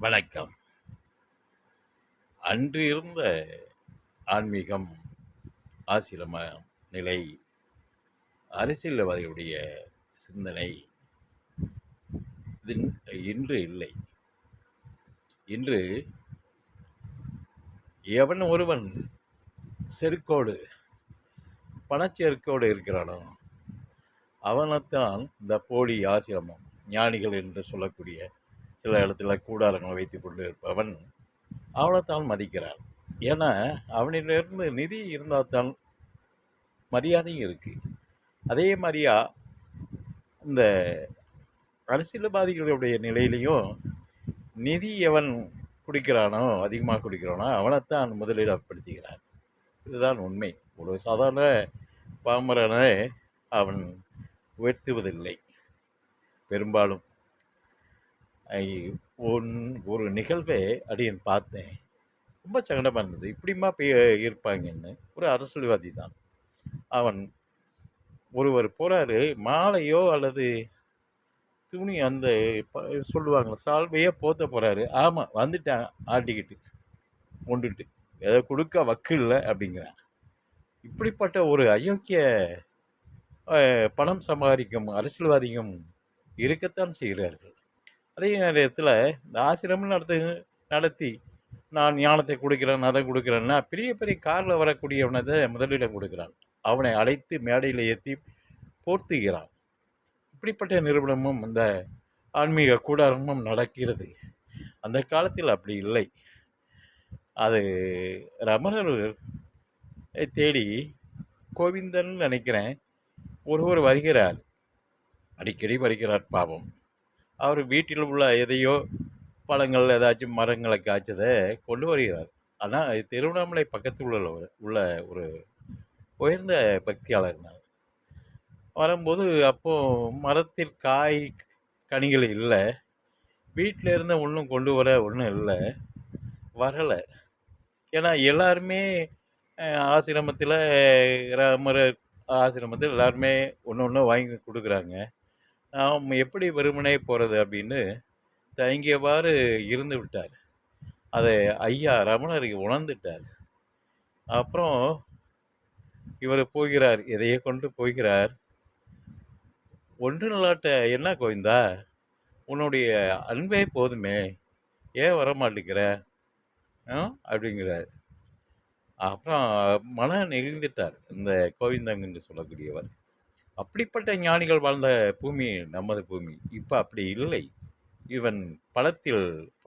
வணக்கம். அன்று இருந்த ஆன்மீகம், ஆசிரம நிலை, அரசியல்வாதிகளுடைய சிந்தனை இது இன்று இல்லை. இன்று எவன் ஒருவன் செருக்கோடு பணச்செருக்கோடு இருக்கிறானோ அவனைத்தான் இந்த போலி ஆசிரமம் ஞானிகள் என்று சொல்லக்கூடிய சில இடத்துல கூடாரங்களை வைத்து கொண்டு இருப்பவன் அவனைத்தான் மதிக்கிறான். ஏன்னா அவனிலிருந்து நிதி இருந்தால் தான் மரியாதையும் இருக்குது. அதே மாதிரியா இந்த அரசியல்வாதிகளுடைய நிலையிலையும் நிதி எவன் குடிக்கிறானோ, அதிகமாக குடிக்கிறானோ அவனைத்தான் முதலிடப்படுத்துகிறான். இதுதான் உண்மை. ஒரு சாதாரண பாமரனை அவன் உயர்த்துவதில்லை. பெரும்பாலும் ஒரு நிகழ்வை அடியன் பார்த்தேன். ரொம்ப சங்கடமாக இருந்தது. இப்படிமா இருப்பாங்கன்னு. ஒரு அரசியல்வாதி தான் அவன். ஒருவர் போகிறாரு, மாலையோ அல்லது துணி அந்த சொல்லுவாங்க சால்வையோ போத்த போகிறாரு. ஆமாம், வந்துட்டேன் ஆட்டிக்கிட்டு கொண்டுட்டு எதை கொடுக்க வக்கு இல்லை அப்படிங்கிறான். இப்படிப்பட்ட ஒரு அயோக்கிய பணம் சம்பாதிக்கும் அரசியல்வாதியும் இருக்கத்தான் செய்கிறார்கள். அதே நேரத்தில் இந்த ஆசிரமம் நடத்தி நான் ஞானத்தை கொடுக்குறேன், அதை கொடுக்குறேன்னா பெரிய பெரிய காரில் வரக்கூடியவனை தான் முதலிடம் கொடுக்குறான். அவனை அழைத்து மேடையில் ஏற்றி போர்த்துகிறான். இப்படிப்பட்ட நிறுவனமும் இந்த ஆன்மீக கூடாரமும் நடக்கிறது. அந்த காலத்தில் அப்படி இல்லை. அது ரமணர் தேடி கோவிந்தன் நினைக்கிறேன் ஒருவர் வருகிறார், அடிக்கடி வருகிறார். பாவம், அவர் வீட்டில் உள்ள எதையோ பழங்கள் ஏதாச்சும் மரங்களை காய்ச்சதை கொண்டு வருகிறார். ஆனால் திருவண்ணாமலை பக்கத்தில் உள்ள ஒரு உயர்ந்த பக்தியாளர் தான். வரும்போது அப்போது மரத்தில் காய் கனிகள் இல்லை, வீட்டில் இருந்த ஒன்றும் கொண்டு வர ஒன்றும் இல்லை, வரலை. ஏன்னா எல்லாருமே ஆசிரமத்தில் ராமர் ஆசிரமத்தில் எல்லாருமே ஒன்று ஒன்று வாங்கி கொடுக்குறாங்க. நாம் எப்படி வெறுமனே போகிறது அப்படின்னு தயங்கியவாறு இருந்து விட்டார். அதை ஐயா ரமணர் உணர்ந்துட்டார். அப்புறம் இவர் போகிறார், எதையே கொண்டு போகிறார். ஒன்று நல்லாட்ட என்ன கோவிந்தா, உன்னுடைய அன்பே போதுமே, ஏன் வரமாட்டேங்கிற அப்படிங்கிறார். அப்புறம் மன நெகிழ்ந்துட்டார் இந்த கோவிந்தங்கன்னு சொல்லக்கூடியவர். அப்படிப்பட்ட ஞானிகள் வாழ்ந்த பூமி நமது பூமி. இப்போ அப்படி இல்லை. இவன் பணத்தில்